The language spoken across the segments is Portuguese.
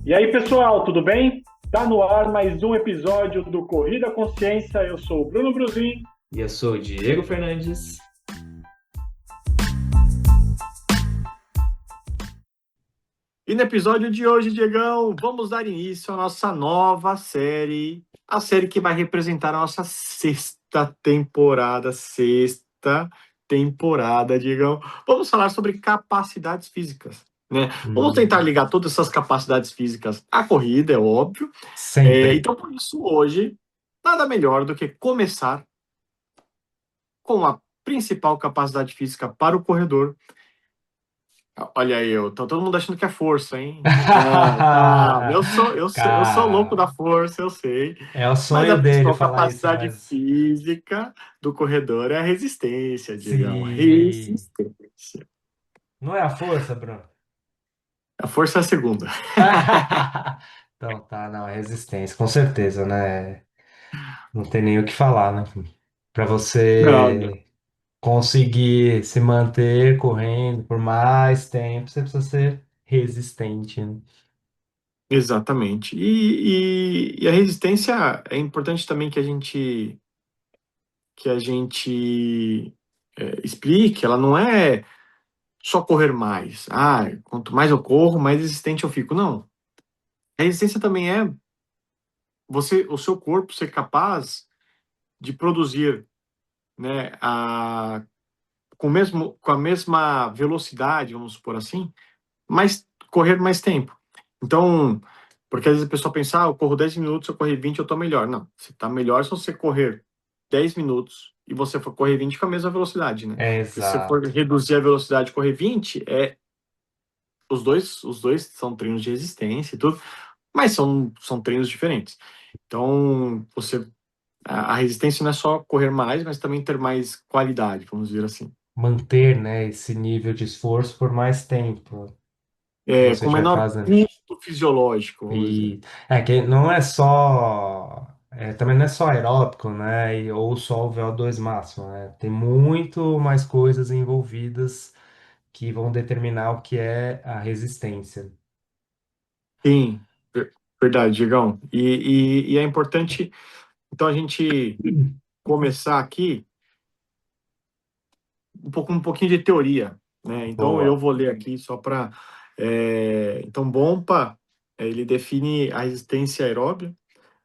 E aí, pessoal, tudo bem? Tá no ar mais um episódio do Corrida Consciência. Eu sou o Bruno Bruzin. E eu sou o Diego Fernandes. E no episódio de hoje, Diegão, vamos dar início à nossa nova série, a série que vai representar a nossa sexta temporada, Diegão. Vamos falar sobre capacidades físicas, né? Vamos tentar Hum, ligar todas essas capacidades físicas à corrida, é óbvio. Sempre. Então, por isso, hoje, nada melhor do que começar com a principal capacidade física para o corredor. Olha aí, tá todo mundo achando que é força, hein? Não, calma. Eu sou louco da Cara, força, eu sei. é o Mas a sonho dele principal falar isso, capacidade mas física do corredor é a resistência, digamos. sim. Resistência. Não é a força, Bruno? A força é a segunda. Então tá, não, é resistência, com certeza, né? Não tem nem o que falar, né? Para Não, não. você conseguir se manter correndo por mais tempo, você precisa ser resistente, né? Exatamente. E a resistência é importante também que a gente explique. Ela não é só correr mais. Ah, quanto mais eu corro, mais resistente eu fico. Não. A resistência também é o seu corpo ser capaz de produzir, né, com a mesma velocidade, vamos supor assim, mas correr mais tempo. Então, porque às vezes a pessoa pensa, eu corro 10 minutos, se eu correr 20, eu tô melhor. Não, você tá melhor se você correr 10 minutos e você for correr 20 com a mesma velocidade, né? É Porque se você for exato. reduzir a velocidade e correr 20, os dois são treinos de resistência e tudo, mas são treinos diferentes. Então, a resistência não é só correr mais, mas também ter mais qualidade, vamos dizer assim. Manter, né, esse nível de esforço por mais tempo que você Com estiver menor fazendo. custo fisiológico, vamos dizer. E é que não é só, também não é só aeróbico, né, ou só o VO2 máximo, né? Tem muito mais coisas envolvidas que vão determinar o que é a resistência. Sim, verdade, Diegão. E é importante, então, a gente começar aqui um pouquinho de teoria, né? Então, eu Boa. vou ler aqui só para. Então, Bompa, ele define a resistência aeróbia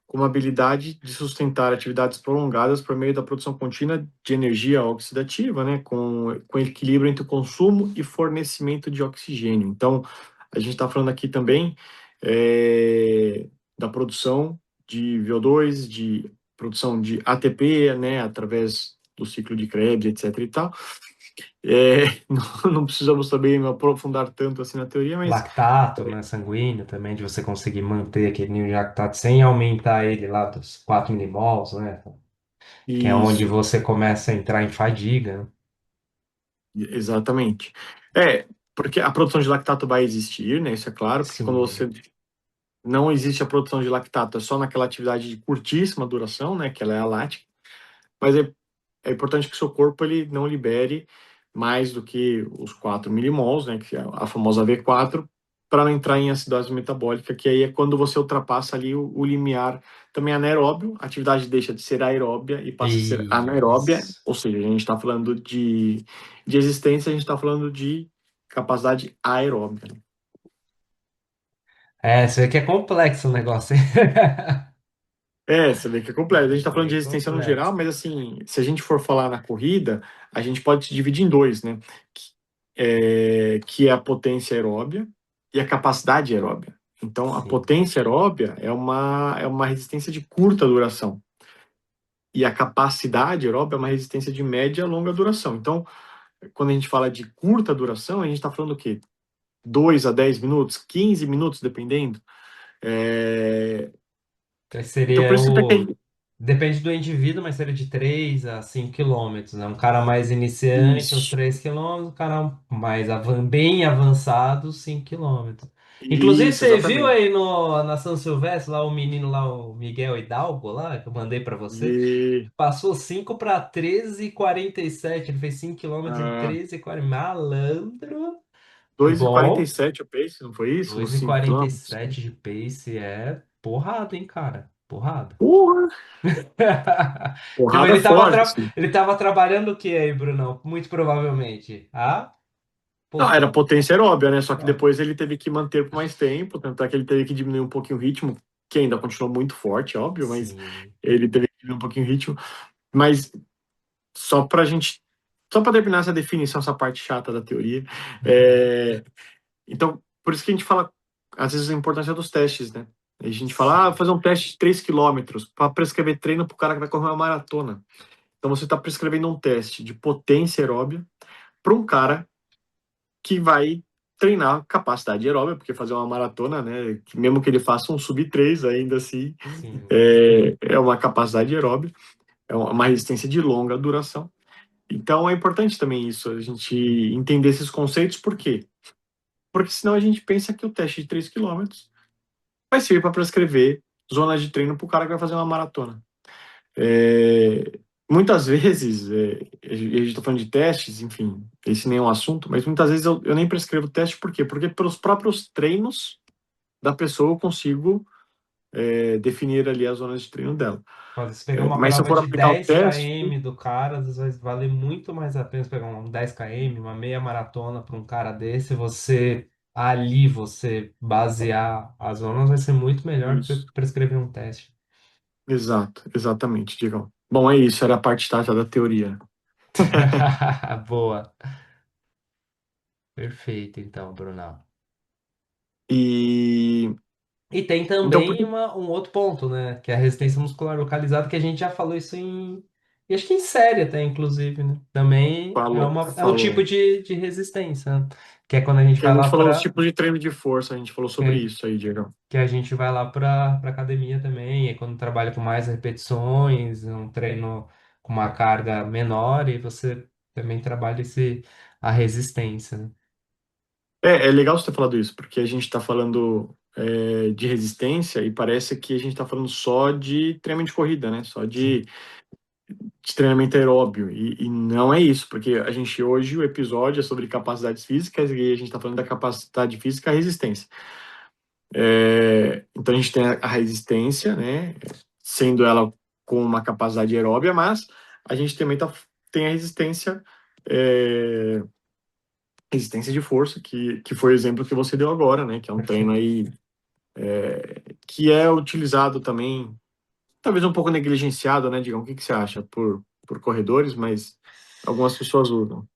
como a habilidade de sustentar atividades prolongadas por meio da produção contínua de energia oxidativa, né, com equilíbrio entre o consumo e fornecimento de oxigênio. Então, a gente está falando aqui também da produção de VO2, de produção de ATP, né, através do ciclo de Krebs, etc. e tal. Não precisamos também me aprofundar tanto assim na teoria, mas Lactato, né, sanguíneo também, de você conseguir manter aquele nível de lactato sem aumentar ele lá dos 4 milimols, né? Que é onde isso, você começa a entrar em fadiga, né? exatamente. Porque a produção de lactato vai existir, né? Isso é claro, porque quando Sim. você não existe a produção de lactato, é só naquela atividade de curtíssima duração, né? Que ela é a lática. Mas é importante que o seu corpo ele não libere mais do que os 4 milimols, né? Que é a famosa V4, para não entrar em acidose metabólica, que aí é quando você ultrapassa ali o limiar também anaeróbio, a atividade deixa de ser aeróbia e passa a ser anaeróbia, Isso. ou seja, a gente está falando de existência, a gente está falando de capacidade aeróbia. É, você vê que é complexo o negócio, hein? Você vê que é complexo. A gente está falando de Bem resistência no geral, complexo. mas assim, se a gente for falar na corrida, a gente pode dividir em dois, né? Que é a potência aeróbia e a capacidade aeróbia. Então, a Sim. potência aeróbia é uma resistência de curta duração. E a capacidade aeróbia é uma resistência de média a longa duração. Então, quando a gente fala de curta duração, a gente está falando o quê? 2 a 10 minutos, 15 minutos, dependendo. É, Então Então, por seria isso que o. Depende do indivíduo, mas seria de 3 a 5 quilômetros, né? Um cara mais iniciante, uns isso, 3 quilômetros, um cara mais bem avançado, 5 quilômetros. Inclusive, isso, você viu exatamente. aí no, na São Silvestre, lá o menino lá, o Miguel Hidalgo, lá, que eu mandei pra você, E, passou 5 para 13 e 47. Ele fez 5 quilômetros em ah, 13 e 40. Malandro. É 2,47 bom. o pace, não foi isso? Dois Nos e 5 quarenta e quilômetros? sete de pace é porrada, hein, cara? Porrada. Porra! Então Porrada forte. ele tava trabalhando o que aí, Brunão? Muito provavelmente. A Não, era potência. potência aeróbia, né? Só que Ó, depois ele teve que manter por mais tempo, tanto é que ele teve que diminuir um pouquinho o ritmo, que ainda continuou muito forte, óbvio, mas sim. ele teve que diminuir um pouquinho o ritmo. Mas só pra gente, só para terminar essa definição, essa parte chata da teoria, é, então, por isso que a gente fala, às vezes, a importância dos testes, né? A gente fala, Sim. fazer um teste de 3 quilômetros para prescrever treino para o cara que vai correr uma maratona. Então, você está prescrevendo um teste de potência aeróbia para um cara que vai treinar capacidade aeróbia, porque fazer uma maratona, né, mesmo que ele faça um sub 3, ainda assim, Sim. é uma capacidade aeróbia, é uma resistência de longa duração. Então é importante também isso, a gente entender esses conceitos, por quê? Porque senão a gente pensa que o teste de 3 quilômetros vai servir para prescrever zonas de treino para o cara que vai fazer uma maratona. Muitas vezes, a gente está falando de testes, enfim, esse nem é um assunto, mas muitas vezes eu nem prescrevo teste, por quê? Porque pelos próprios treinos da pessoa eu consigo definir ali as zonas de treino dela. Olha, se pegar uma Mas se eu prova for de aplicar o dez teste, km do cara, às vezes vai valer muito mais a pena você pegar um 10 km, uma meia maratona para um cara desse, você basear as zonas vai ser muito melhor que isso. prescrever um teste. Exato, exatamente, Digão. Bom, é isso, era a parte tática da teoria. Boa. Perfeito, então, Brunão. E E tem então, por também que um outro ponto, né? Que é a resistência muscular localizada, que a gente já falou isso e acho que em série até, inclusive, né? Também é um tipo falou? de resistência, né? Que é quando a gente Que a vai gente lá falou os para tipos de treino de força, a gente falou sobre que, isso aí, Diego. que a gente vai lá para academia também, é quando trabalha com mais repetições, um treino com uma carga menor, e você também trabalha a resistência, né? É legal você ter falado isso, porque a gente está falando de resistência e parece que a gente está falando só de treinamento de corrida, né? Só Sim. de treinamento aeróbio. E não é isso, porque a gente hoje, o episódio é sobre capacidades físicas e a gente está falando da capacidade física e a resistência. Então a gente tem a resistência, né? Sendo ela com uma capacidade aeróbia, mas a gente também tem a é, resistência de força, que foi o exemplo que você deu agora, né? Que é um treino Perfeito. aí que é utilizado também, talvez um pouco negligenciado, né, Digão? O que que você acha por corredores, mas algumas pessoas usam.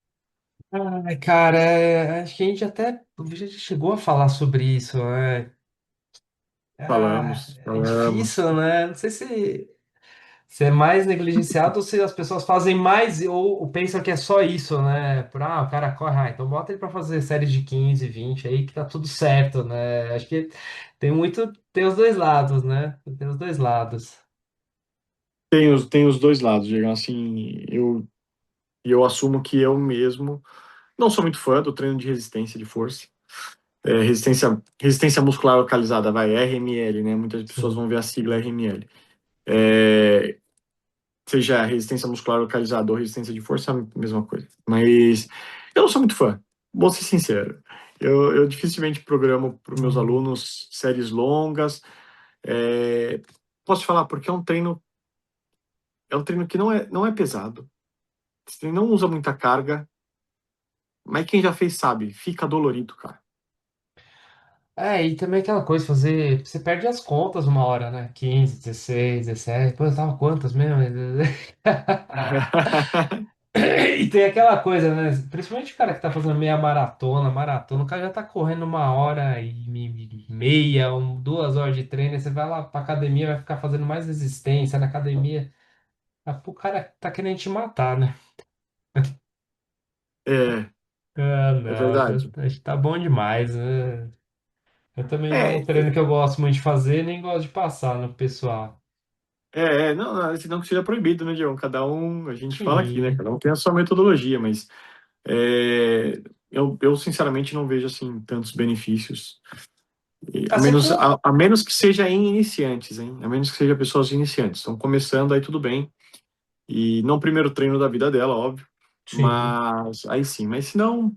Ai, cara, acho que a gente até já chegou a falar sobre isso, né? Falamos, É falamos. difícil, né? Não sei se é mais negligenciado ou se as pessoas fazem mais ou pensam que é só isso, né? O cara corre, então bota ele para fazer séries de 15, 20 aí que tá tudo certo, né? Acho que tem os dois lados, né? Tem os dois lados. Tem os dois lados, Digão. Assim, eu assumo que eu mesmo não sou muito fã do treino de resistência de força. Resistência muscular localizada, vai, RML, né? Muitas pessoas Sim. vão ver a sigla RML. É, seja resistência muscular localizada ou resistência de força, é a mesma coisa. Mas eu não sou muito fã, vou ser sincero. Eu dificilmente programo para os meus Hum. alunos séries longas. É, posso te falar, porque é um treino que não é pesado. Esse treino não usa muita carga, mas quem já fez sabe, fica dolorido, cara. E também aquela coisa, você perde as contas uma hora, né? 15, 16, 17, pô, eu tava quantas mesmo? E tem aquela coisa, né? Principalmente o cara que tá fazendo meia maratona, o cara já tá correndo 1 hora e meia, 2 horas de treino, aí você vai lá pra academia, vai ficar fazendo mais resistência na academia. O cara tá querendo te matar, né? É, Ah, é não, verdade. acho que tá bom demais, né? Eu também não é um É, treino que eu gosto muito de fazer, nem gosto de passar no pessoal. não, não que seja proibido, né, Diego? Cada um, a gente fala aqui, né? Sim. Cada um tem a sua metodologia, mas eu sinceramente não vejo assim tantos benefícios. Ah, você com... A menos que seja em iniciantes, hein? A menos que seja pessoas iniciantes. Estão começando, aí tudo bem. E não o primeiro treino da vida dela, óbvio. Sim. Mas aí sim. Mas se não,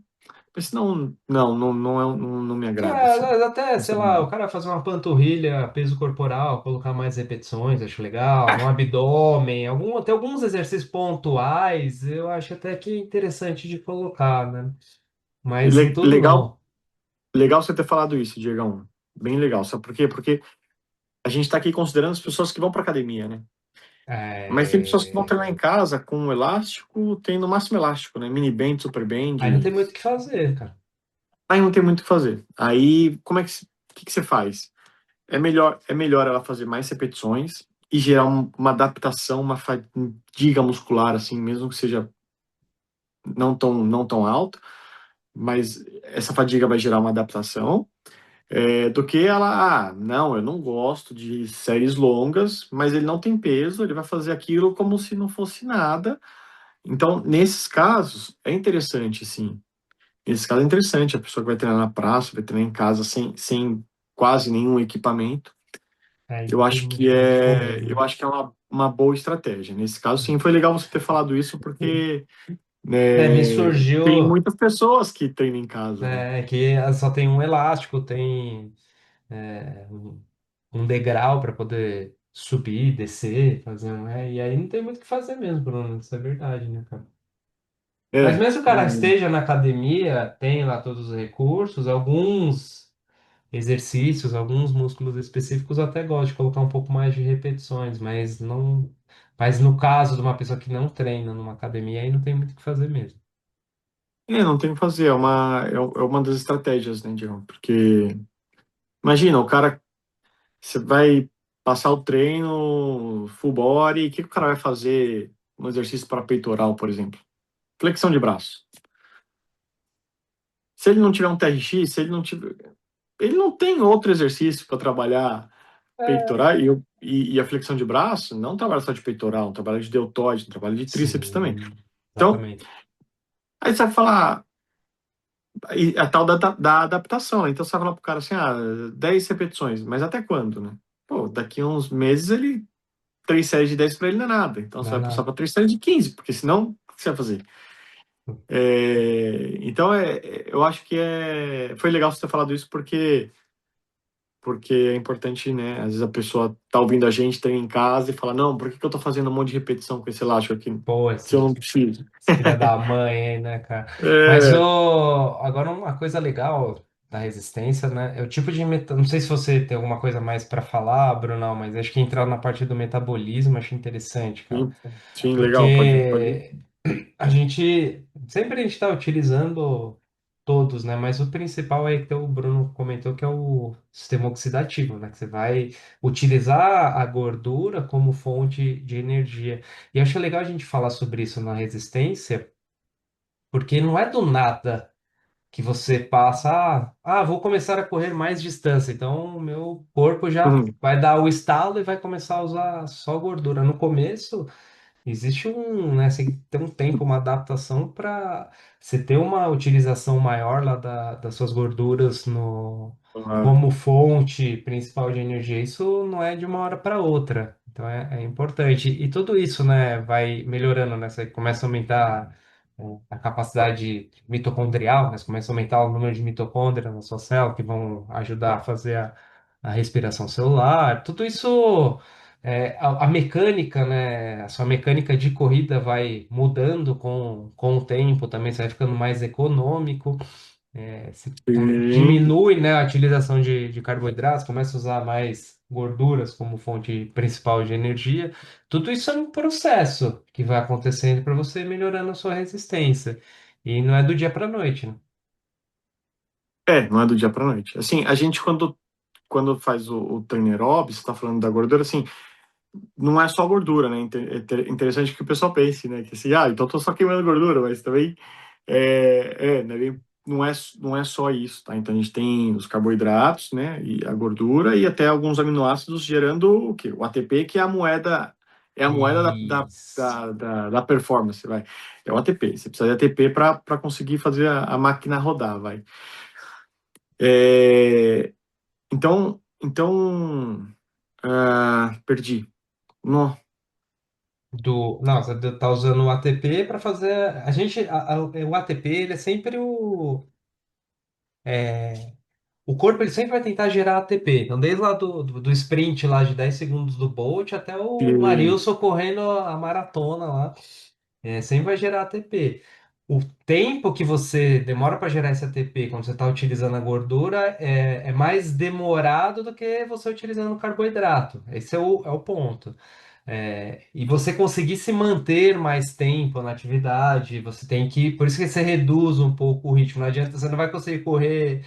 Mas não me Que agrada, assim. até, sei lá, o cara fazer uma panturrilha, peso corporal, colocar mais repetições, acho legal, no abdômen, até alguns exercícios pontuais, eu acho até que é interessante de colocar, né? Mas em tudo Legal, não. legal você ter falado isso, Diegão. Bem legal. Sabe por quê? Porque a gente está aqui considerando as pessoas que vão para academia, né? Mas tem pessoas que vão É, treinar em casa com um elástico, tem no máximo elástico, né? Mini band, super band. aí não tem muito o que fazer, cara. Aí não tem muito o que fazer. Aí, o que que você faz? É melhor ela fazer mais repetições e gerar uma adaptação, uma fadiga muscular, assim, mesmo que seja não tão alta, mas essa fadiga vai gerar uma adaptação, do que ela, não, eu não gosto de séries longas, mas ele não tem peso, ele vai fazer aquilo como se não fosse nada. Então, nesses casos, é interessante, sim. Nesse caso é interessante, a pessoa que vai treinar na praça, vai treinar em casa sem quase nenhum equipamento. Aí Eu não tem acho que muito onde é, correr, eu né? acho que é uma boa estratégia. Nesse caso, sim, foi legal você ter falado isso, porque Me tem surgiu, muitas pessoas que treinam em casa, né? que só tem um elástico, tem um degrau para poder subir, descer, fazer, né? E aí não tem muito o que fazer mesmo, Bruno, isso é verdade, né, cara? Mas É, mesmo que o cara não, esteja na academia, tem lá todos os recursos, alguns exercícios, alguns músculos específicos, eu até gosto de colocar um pouco mais de repetições, mas não. Mas no caso de uma pessoa que não treina numa academia, aí não tem muito o que fazer mesmo. não tem o que fazer, é uma das estratégias, né, Diego? Porque, imagina, o cara, você vai passar o treino full body, o que que o cara vai fazer no exercício para peitoral, por exemplo? Flexão de braço. Se ele não tiver um TRX, se ele não tiver. Ele não tem outro exercício para trabalhar É, peitoral e a flexão de braço, não trabalha só de peitoral, trabalha de deltoide, trabalha de tríceps também. sim, Então, exatamente. aí você vai falar a tal da adaptação, né? Então você vai falar pro cara assim, 10 repetições, mas até quando, né? Pô, daqui a uns meses ele, 3 séries de 10 para ele não é nada. Então você Não é vai passar nada. para 3 séries de 15, porque senão, o que você vai fazer? Então, eu acho que foi legal você ter falado isso, porque é importante, né? Às vezes a pessoa tá ouvindo a gente, tá em casa e fala, não, por que que eu tô fazendo um monte de repetição com esse elástico aqui, Pô, se eu não preciso? filha da mãe, hein, né, cara? Mas É, agora uma coisa legal da resistência, né? É o tipo de não sei se você tem alguma coisa mais para falar, Brunão, mas acho que entrar na parte do metabolismo acho interessante, cara. sim, sim, legal, pode. Porque a gente está utilizando todos, né? Mas o principal é que o Bruno comentou que é o sistema oxidativo, né? Que você vai utilizar a gordura como fonte de energia. E acho legal a gente falar sobre isso na resistência, porque não é do nada que você passa, vou começar a correr mais distância. Então, o meu corpo já Uhum, vai dar o estalo e vai começar a usar só gordura. No começo, existe né, você tem um tempo, uma adaptação para você ter uma utilização maior lá das suas gorduras claro. como fonte principal de energia. Isso não é de uma hora para outra. Então é importante. E tudo isso, né, vai melhorando, né? Você começa a aumentar a capacidade mitocondrial, né? Você começa a aumentar o número de mitocôndrias na sua célula, que vão ajudar a fazer a respiração celular. Tudo isso a mecânica, né? A sua mecânica de corrida vai mudando com o tempo também, você vai ficando mais econômico. Você Sim. diminui, né, a utilização de carboidratos, começa a usar mais gorduras como fonte principal de energia. Tudo isso é um processo que vai acontecendo para você ir melhorando a sua resistência. E não é do dia para a noite, né? Não é do dia para noite. Assim, a gente quando faz o treino aeróbico, você está falando da gordura, assim, não é só gordura, né? Interessante que o pessoal pense, né? Que assim, então eu tô só queimando gordura, mas também não é só isso, tá? Então a gente tem os carboidratos, né? E a gordura e até alguns aminoácidos gerando o quê? O ATP, que é a moeda Isso. da performance, vai. É o ATP. Você precisa de ATP para conseguir fazer a máquina rodar, vai. É, então, perdi. Não, Não, você tá usando o ATP para fazer. A gente, o ATP, ele é sempre O corpo ele sempre vai tentar gerar ATP. Então, desde lá do sprint lá de 10 segundos do Bolt até o E, Marilson correndo a maratona lá, sempre vai gerar ATP. O tempo que você demora para gerar esse ATP quando você está utilizando a gordura é mais demorado do que você utilizando o carboidrato. Esse é o ponto. E você conseguir se manter mais tempo na atividade, você tem que. Por isso que você reduz um pouco o ritmo. Não adianta, você não vai conseguir correr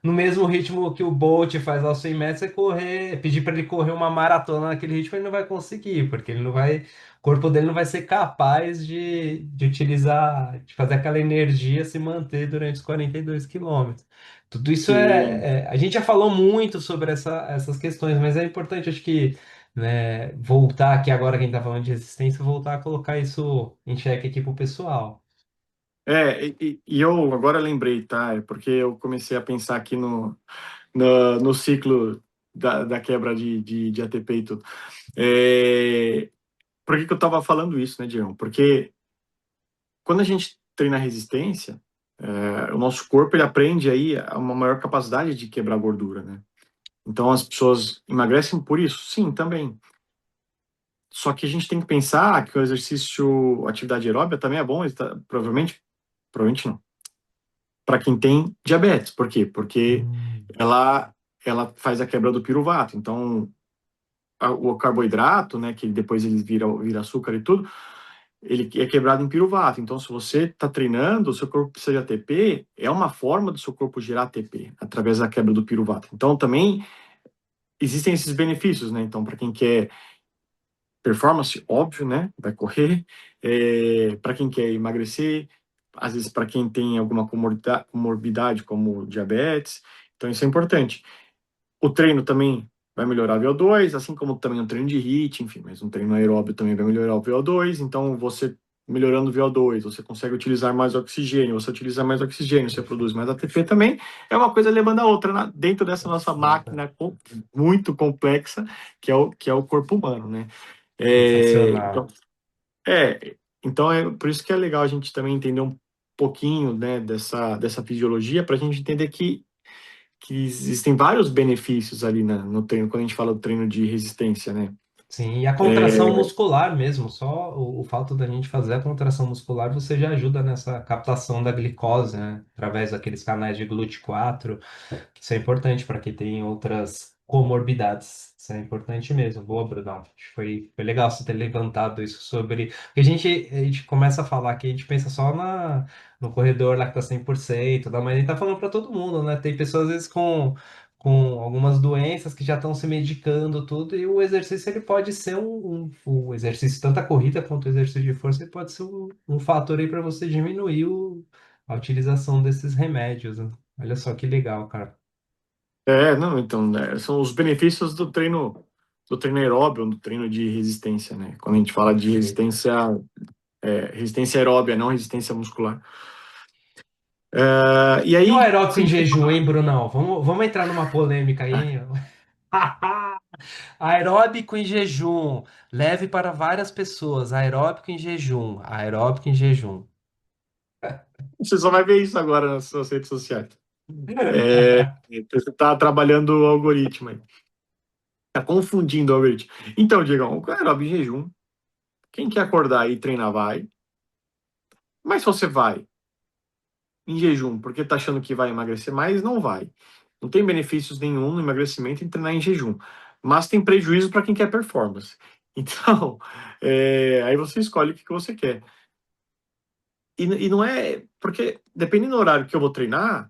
no mesmo ritmo que o Bolt faz lá aos 100 metros, você correr, pedir para ele correr uma maratona naquele ritmo, ele não vai conseguir, porque ele não vai, o corpo dele não vai ser capaz de utilizar, de fazer aquela energia se manter durante os 42 quilômetros. Tudo isso e a gente já falou muito sobre essas questões, mas é importante, acho que, né, voltar aqui agora, quem está falando de resistência, voltar a colocar isso em xeque aqui pro pessoal. e eu agora lembrei, tá? É porque eu comecei a pensar aqui no ciclo da quebra de ATP e tudo. Por que que eu estava falando isso, né, Diego? Porque quando a gente treina resistência, o nosso corpo ele aprende aí a uma maior capacidade de quebrar gordura, né? Então as pessoas emagrecem por isso? Sim, também. Só que a gente tem que pensar que o exercício, a atividade aeróbica também é bom, provavelmente não, para quem tem diabetes. Por quê? Porque Hum, ela faz a quebra do piruvato. Então, o carboidrato, né, que depois ele vira açúcar e tudo, ele é quebrado em piruvato. Então, se você está treinando, o seu corpo precisa de ATP, é uma forma do seu corpo gerar ATP, através da quebra do piruvato. Então, também existem esses benefícios, né? Então, para quem quer performance, óbvio, né? Vai correr. Para quem quer emagrecer, às vezes para quem tem alguma comorbidade, como diabetes. Então, isso é importante. O treino também vai melhorar o VO2, assim como também um treino de HIIT, enfim, mas um treino aeróbio também vai melhorar o VO2. Então, você melhorando o VO2, você consegue utilizar mais oxigênio, você utiliza mais oxigênio, você produz mais ATP também. É uma coisa levando a outra dentro dessa nossa máquina muito complexa que é o corpo humano, né? É, então, sensacional. é, então é por isso que é legal a gente também entender um pouquinho, né, dessa fisiologia, para a gente entender que existem vários benefícios ali no treino, quando a gente fala do treino de resistência, né? Sim, e a contração muscular mesmo, só o fato da gente fazer a contração muscular, você já ajuda nessa captação da glicose, né? Através daqueles canais de GLUT4, que isso é importante para quem tem outras comorbidades. Isso é importante mesmo. Boa, Brunão. Acho que foi legal você ter levantado isso sobre. Porque a gente começa a falar que a gente pensa só no corredor lá que tá 100%, mas a gente tá falando para todo mundo, né? Tem pessoas, às vezes, com algumas doenças que já estão se medicando, tudo, e o exercício ele pode ser o exercício, tanto a corrida quanto o exercício de força, ele pode ser um fator aí para você diminuir a utilização desses remédios, né? Olha só que legal, cara. Não, então, né, são os benefícios do treino aeróbio, do treino de resistência, né? Quando a gente fala de Perfeito. resistência aeróbia, não resistência muscular. E E o aí, aeróbico se a em gente for jejum, falar, hein, Brunão? Vamos entrar numa polêmica aí, hein? Aeróbico em jejum. Leve para várias pessoas. Aeróbico em jejum. Aeróbico em jejum. você só vai ver isso agora nas suas redes sociais. Você está trabalhando o algoritmo aí. Está confundindo o algoritmo. Então, Diegão, o aeróbio em jejum, quem quer acordar e treinar vai, mas se você vai em jejum porque tá achando que vai emagrecer mais, não vai. Não tem benefícios nenhum no emagrecimento em treinar em jejum, mas tem prejuízo para quem quer performance. Então, aí você escolhe o que você quer. E não é. Porque, dependendo do horário que eu vou treinar,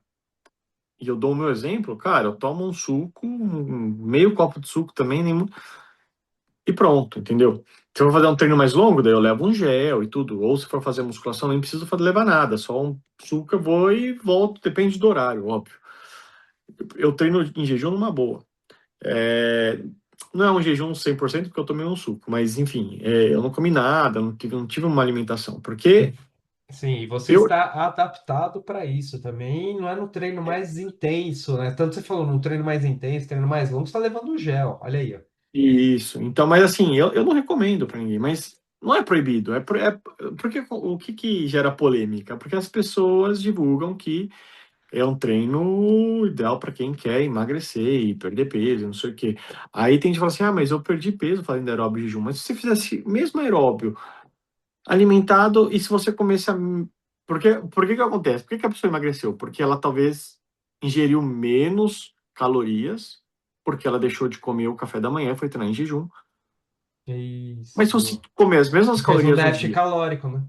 e eu dou o meu exemplo, cara, eu tomo um suco, meio copo de suco também, e pronto, entendeu? Se eu vou fazer um treino mais longo, daí eu levo um gel e tudo. Ou se for fazer musculação, nem preciso levar nada, só um suco eu vou e volto, depende do horário, óbvio. Eu treino em jejum numa boa. É, não é um jejum 100% porque eu tomei um suco, mas enfim, eu não comi nada, não tive uma alimentação, porque Sim, e você eu. está adaptado para isso também, não é no treino mais intenso, né? Tanto você falou, no treino mais intenso, treino mais longo, você está levando o gel, olha aí, ó. Isso, então, mas assim, eu não recomendo para ninguém, mas não é proibido, porque o que gera polêmica? Porque as pessoas divulgam que é um treino ideal para quem quer emagrecer e perder peso, não sei o quê. Aí tem gente que fala assim, ah, mas eu perdi peso fazendo aeróbio e jejum. Mas se você fizesse mesmo aeróbio, alimentado, e se você comesse a... Por que que acontece? Por que que a pessoa emagreceu? Porque ela talvez ingeriu menos calorias, porque ela deixou de comer o café da manhã, foi treinar em jejum. Mas se você Isso. comer as mesmas E fez um calorias no déficit dia, calórico, né?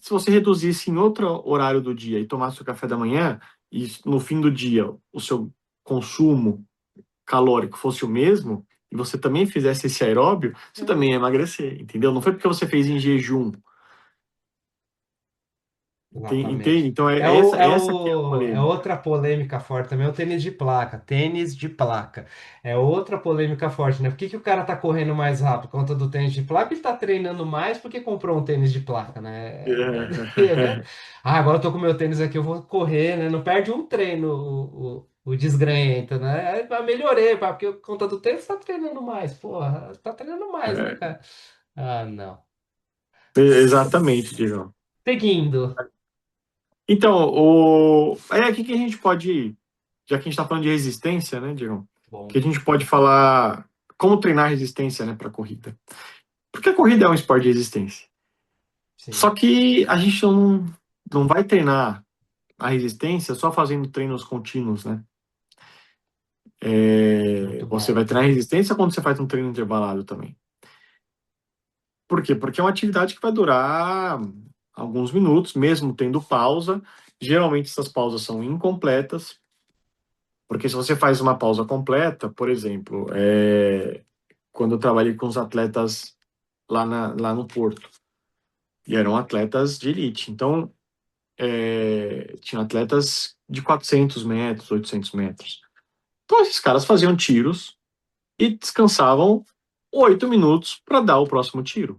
se você reduzisse em outro horário do dia e tomasse o café da manhã, e no fim do dia o seu consumo calórico fosse o mesmo, e você também fizesse esse aeróbio, você também ia emagrecer, entendeu? Não foi porque você fez em jejum. Entende? Exatamente. Então É, o, é, essa que é a o, é polêmica. outra polêmica forte também, é o tênis de placa. Tênis de placa. É outra polêmica forte, né? Por que que o cara tá correndo mais rápido por conta do tênis de placa? Ele tá treinando mais porque comprou um tênis de placa, né? Ah, agora eu tô com meu tênis aqui, eu vou correr, né? Não perde um treino o desgranhento, né? Melhorei, pá, porque por conta do tênis tá treinando mais. Porra, tá treinando mais, né, É, cara? Ah, não. exatamente, Diego. Seguindo. Então, aí aqui que a gente pode, já que a gente está falando de resistência, né, Diego? Que Bom, a gente pode falar como treinar resistência, né, para corrida. Porque a corrida é um esporte de resistência. Só sim, que a gente não vai treinar a resistência só fazendo treinos contínuos, né? muito Você bom. vai treinar resistência quando você faz um treino intervalado também. Por quê? Porque é uma atividade que vai durar alguns minutos, mesmo tendo pausa. Geralmente essas pausas são incompletas, porque se você faz uma pausa completa, por exemplo, quando eu trabalhei com os atletas lá no Porto, e eram atletas de elite, então tinha atletas de 400 metros, 800 metros. Então esses caras faziam tiros e descansavam 8 minutos para dar o próximo tiro.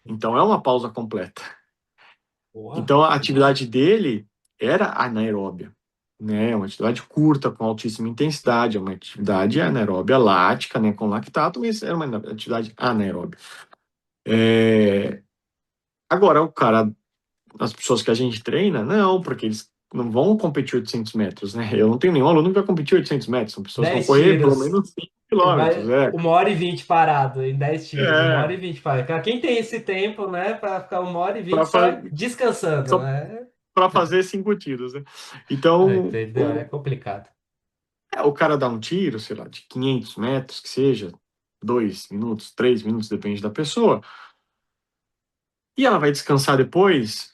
Então é uma pausa completa. Boa. Então a atividade dele era anaeróbia, né? É uma atividade curta, com altíssima intensidade, é uma atividade anaeróbia lática, né? Com lactato, mas era uma atividade anaeróbia. Agora, as pessoas que a gente treina, não, porque eles não vão competir 800 metros, né? Eu não tenho nenhum aluno que vai competir 800 metros, são pessoas que vão 10 correr pelo tiros. menos 5 quilômetros, Vai 1h20 parado em 10 tiros. Uma hora É, e vinte parado. Cara, quem tem esse tempo, né, para ficar 1h20 para só descansando, só né? para fazer 5 tiros, né? Ah, Então, entendeu? É complicado. o cara dá um tiro, sei lá, de 500 metros, que seja, 2 minutos, 3 minutos, depende da pessoa, e ela vai descansar depois,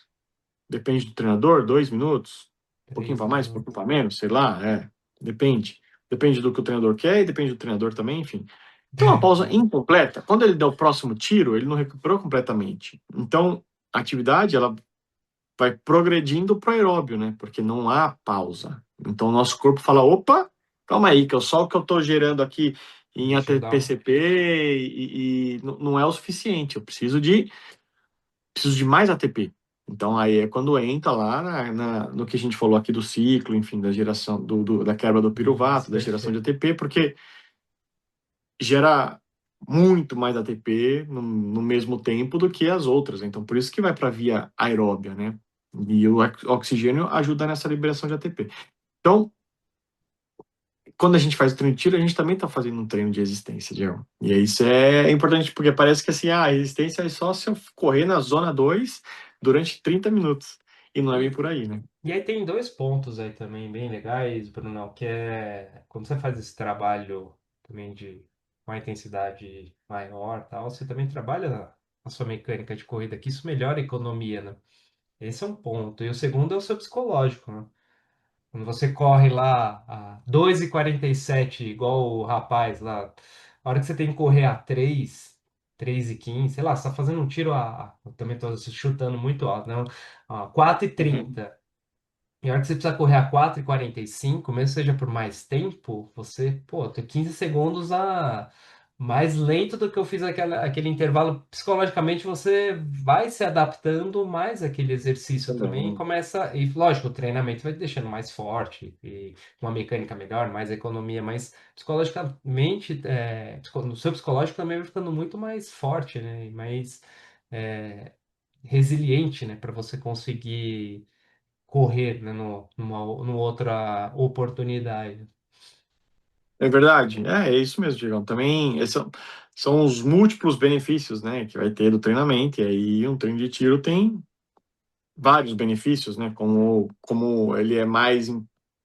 depende do treinador, 2 minutos, um pouquinho três para mais, um minutos. pouquinho para menos, sei lá, depende. Depende do que o treinador quer e depende do treinador também, enfim. Então, uma pausa incompleta, quando ele der o próximo tiro, ele não recuperou completamente. Então, a atividade, ela vai progredindo pro aeróbio, né? Porque não há pausa. Então o nosso corpo fala, opa, calma aí, que é só o que eu estou gerando aqui em Deixa eu dar um. ATPCP e não é o suficiente. Eu preciso de mais ATP. Então aí é quando entra lá no que a gente falou aqui do ciclo, enfim, da geração da quebra do Isso, piruvato, da geração de perfeito. ATP, porque gera muito mais ATP no mesmo tempo do que as outras. Então, por isso que vai para a via aeróbia, né? E o oxigênio ajuda nessa liberação de ATP. Então, quando a gente faz o treino de tiro, a gente também está fazendo um treino de resistência, Diego. E aí isso é importante, porque parece que assim, a resistência é só se eu correr na zona 2 durante 30 minutos. E não é bem por aí, né? E aí tem dois pontos aí também bem legais, Bruno, que é quando você faz esse trabalho também de uma intensidade maior, tal, você também trabalha a sua mecânica de corrida, que isso melhora a economia, né? Esse é um ponto. E o segundo é o seu psicológico, né? Quando você corre lá a 2h47 igual o rapaz lá, a hora que você tem que correr a 3h15 sei lá, você tá fazendo um tiro eu também tô chutando muito alto, né? A 4h30. E a hora que você precisa correr a 4h45, mesmo que seja por mais tempo, você, pô, tem 15 segundos a mais lento do que eu fiz aquele intervalo. Psicologicamente, você vai se adaptando mais àquele exercício também e Também. começa. E lógico, o treinamento vai te deixando mais forte e uma mecânica melhor, mais economia, mas psicologicamente, no seu psicológico também vai ficando muito mais forte, né? E mais é, resiliente, né? Para você conseguir correr, né, numa outra oportunidade. É verdade, é isso mesmo, Diegão. Também são os múltiplos benefícios, né, que vai ter do treinamento. E aí um treino de tiro tem vários benefícios, né, como ele é mais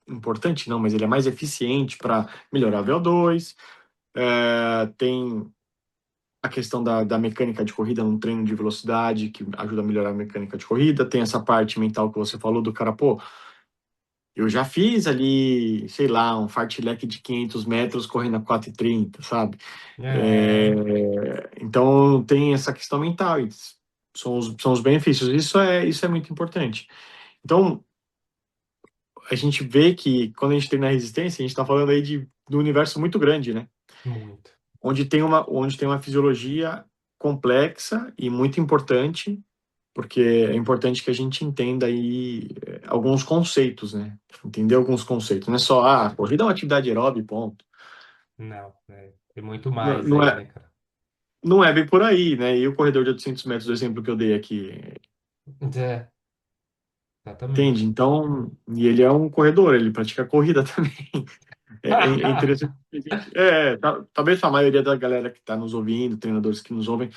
importante, não, mas ele é mais eficiente para melhorar o VO2. Tem a questão da mecânica de corrida num treino de velocidade, que ajuda a melhorar a mecânica de corrida. Tem essa parte mental que você falou do cara, pô, eu já fiz ali, sei lá, um fartlek de 500 metros correndo a 4:30, sabe? É, Então tem essa questão mental, e são os benefícios. Isso é muito importante. Então, a gente vê que quando a gente treina resistência, a gente está falando aí do universo muito grande, né? muito. Onde tem uma fisiologia complexa e muito importante, porque é importante que a gente entenda aí alguns conceitos, né? Entender alguns conceitos. Não é só, corrida é uma atividade aeróbica, ponto. Não, tem muito Não, mais não aí, é, né, cara? não é bem por aí, né? E o corredor de 800 metros, do exemplo que eu dei aqui, É, entende? exatamente. Então, e ele é um corredor, ele pratica corrida também. É interessante. Talvez a maioria da galera que está nos ouvindo, treinadores que nos ouvem,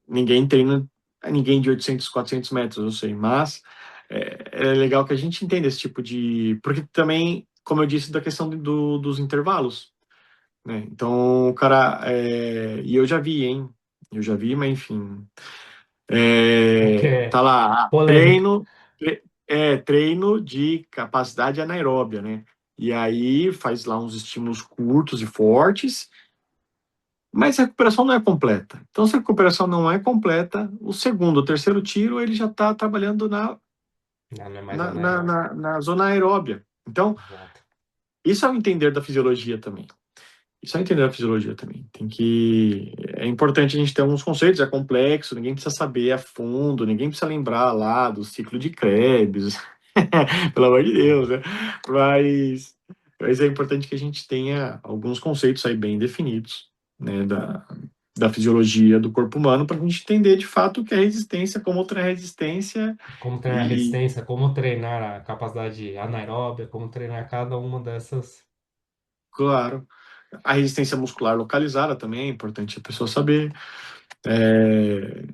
ninguém treina ninguém de 800, 400 metros, eu sei, mas é legal que a gente entenda esse tipo de. Porque também, como eu disse, da questão dos intervalos, né? Então, o cara. E eu já vi, hein? Eu já vi, mas enfim. O que é Tá lá, polêmica. treino de capacidade anaeróbia, né? E aí faz lá uns estímulos curtos e fortes, mas a recuperação não é completa. Então, se a recuperação não é completa, o segundo, o terceiro tiro, ele já está trabalhando na, Não, não é mais na, na, anaeróbio. na, na zona aeróbia. Então, Exato. isso é o entender da fisiologia também. Isso é entender a fisiologia também. É importante a gente ter alguns conceitos, é complexo, ninguém precisa saber a fundo, ninguém precisa lembrar lá do ciclo de Krebs, pelo amor de Deus, É. né? Mas é importante que a gente tenha alguns conceitos aí bem definidos, né, da fisiologia do corpo humano, para a gente entender de fato o que é resistência, como outra resistência, Como treinar e, resistência, como treinar a capacidade anaeróbia, como treinar cada uma dessas. claro, a resistência muscular localizada também é importante a pessoa saber. É,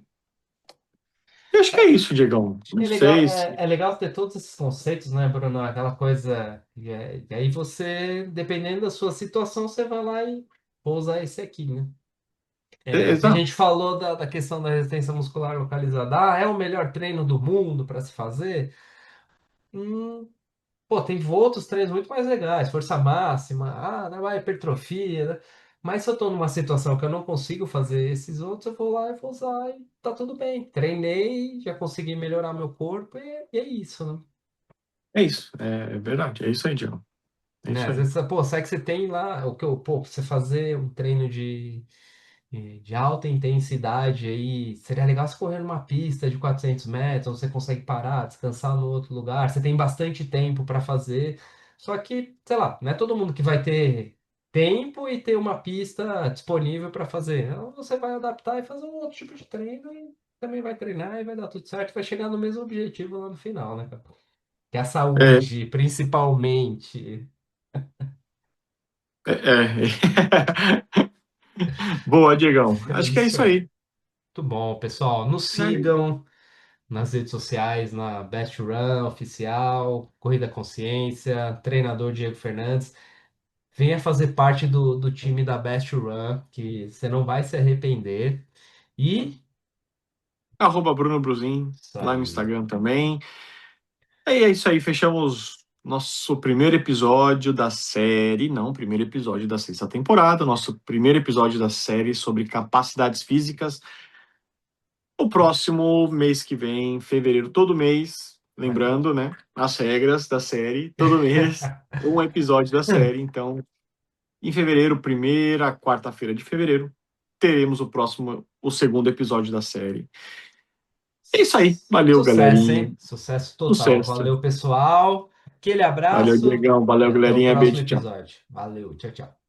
Eu acho que é É, isso, Diegão. Não é legal, sei é, se. é legal ter todos esses conceitos, né, Bruno? Aquela coisa. E aí você, dependendo da sua situação, você vai lá e vou usar esse aqui, né? O que a Exato. gente falou da questão da resistência muscular localizada. Ah, é o melhor treino do mundo para se fazer? Hum, Pô, tem outros treinos muito mais legais, força máxima, não vai hipertrofia, né? Mas se eu tô numa situação que eu não consigo fazer esses outros, eu vou lá e vou usar e tá tudo bem. Treinei, já consegui melhorar meu corpo e é isso, né? É isso. É verdade. É isso aí, Diegão. É Né? isso Às aí. vezes, pô, sabe que você tem lá, pô, você fazer um treino de alta intensidade aí, seria legal você correr numa pista de 400 metros, onde você consegue parar, descansar no outro lugar, você tem bastante tempo para fazer, só que, sei lá, não é todo mundo que vai ter tempo e ter uma pista disponível para fazer. Então você vai adaptar e fazer um outro tipo de treino e também vai treinar e vai dar tudo certo, vai chegar no mesmo objetivo lá no final, né, cara? Que é a É, saúde, principalmente. Boa, Diegão. É Acho que é isso isso aí. aí. Muito bom, pessoal. Nos sigam nas redes sociais, na Best Run Oficial, Corrida Consciência, treinador Diego Fernandes. Venha fazer parte do time da Best Run, que você não vai se arrepender. E Bruno Bruzin, isso lá no aí. Instagram também. É isso aí. Fechamos nosso primeiro episódio da série. Não, primeiro episódio da sexta temporada. Nosso primeiro episódio da série sobre capacidades físicas. O próximo mês que vem, fevereiro, todo mês, Vai ter. lembrando, né, as regras da série, todo mês, um episódio da série. Então, em fevereiro, primeira quarta-feira de fevereiro, teremos o segundo episódio da série. É isso aí. Valeu, Sucesso, galerinha. hein? Sucesso total. Sucesso. Valeu, pessoal. Aquele Valeu, abraço Diegão. e Valeu, até o galerinha. próximo Beijo, tchau. episódio. Valeu, tchau, tchau.